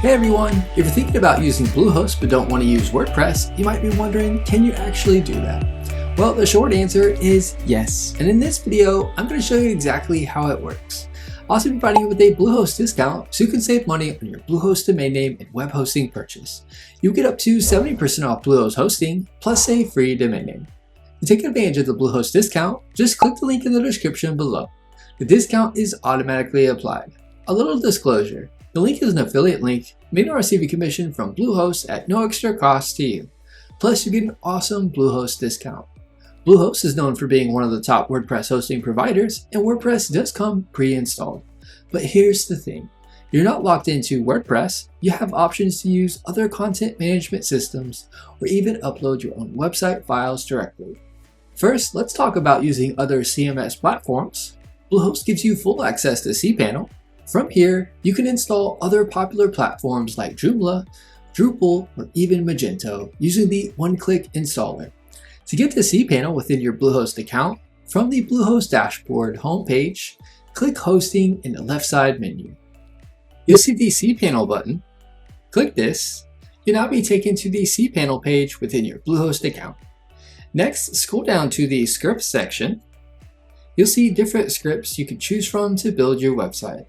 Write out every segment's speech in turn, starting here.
Hey everyone, if you're thinking about using Bluehost but don't want to use WordPress, you might be wondering, can you actually do that? Well, the short answer is yes. And in this video, I'm going to show you exactly how it works. I'll also be providing you with a Bluehost discount so you can save money on your Bluehost domain name and web hosting purchase. You get up to 70% off Bluehost hosting plus a free domain name. To take advantage of the Bluehost discount, just click the link in the description below. The discount is automatically applied. A little disclosure. The link is an affiliate link, may not receive a commission from Bluehost at no extra cost to you. Plus, you get an awesome Bluehost discount. Bluehost is known for being one of the top WordPress hosting providers, and WordPress does come pre-installed. But here's the thing. You're not locked into WordPress, you have options to use other content management systems, or even upload your own website files directly. First, let's talk about using other CMS platforms. Bluehost gives you full access to cPanel. From here, you can install other popular platforms like Joomla, Drupal, or even Magento using the one-click installer. To get to cPanel within your Bluehost account, from the Bluehost dashboard homepage, click Hosting in the left side menu. You'll see the cPanel button. Click this. You'll now be taken to the cPanel page within your Bluehost account. Next, scroll down to the scripts section. You'll see different scripts you can choose from to build your website.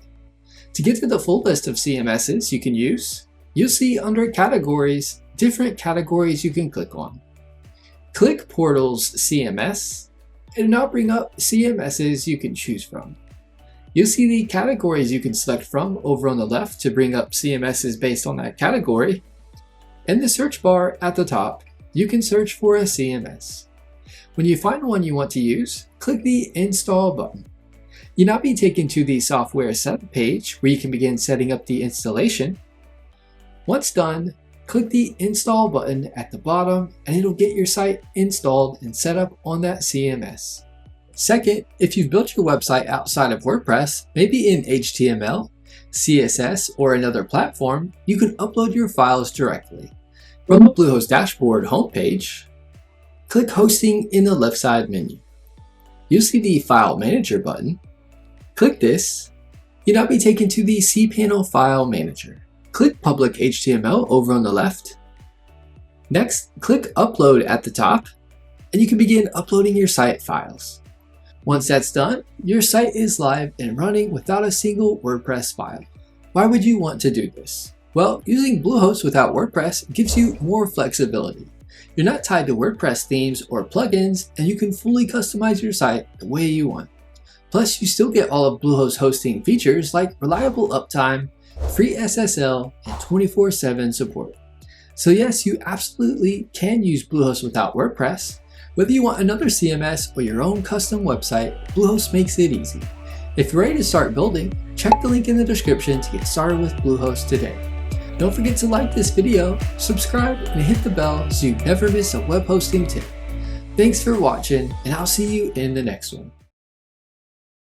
To get to the full list of CMSs you can use, you'll see under Categories, different categories you can click on. Click Portals CMS, and now bring up CMSs you can choose from. You'll see the categories you can select from over on the left to bring up CMSs based on that category. In the search bar at the top, you can search for a CMS. When you find one you want to use, click the Install button. You'll now be taken to the Software Setup page where you can begin setting up the installation. Once done, click the Install button at the bottom and it'll get your site installed and set up on that CMS. Second, if you've built your website outside of WordPress, maybe in HTML, CSS, or another platform, you can upload your files directly. From the Bluehost dashboard homepage, click Hosting in the left side menu. You'll see the File Manager button. Click this. You'll now be taken to the cPanel File Manager. Click Public HTML over on the left. Next, click Upload at the top, and you can begin uploading your site files. Once that's done, your site is live and running without a single WordPress file. Why would you want to do this? Well, using Bluehost without WordPress gives you more flexibility. You're not tied to WordPress themes or plugins, and you can fully customize your site the way you want. Plus, you still get all of Bluehost hosting features like reliable uptime, free SSL, and 24/7 support. So yes, you absolutely can use Bluehost without WordPress. Whether you want another CMS or your own custom website, Bluehost makes it easy. If you're ready to start building, check the link in the description to get started with Bluehost today. Don't forget to like this video, subscribe, and hit the bell so you never miss a web hosting tip. Thanks for watching, and I'll see you in the next one.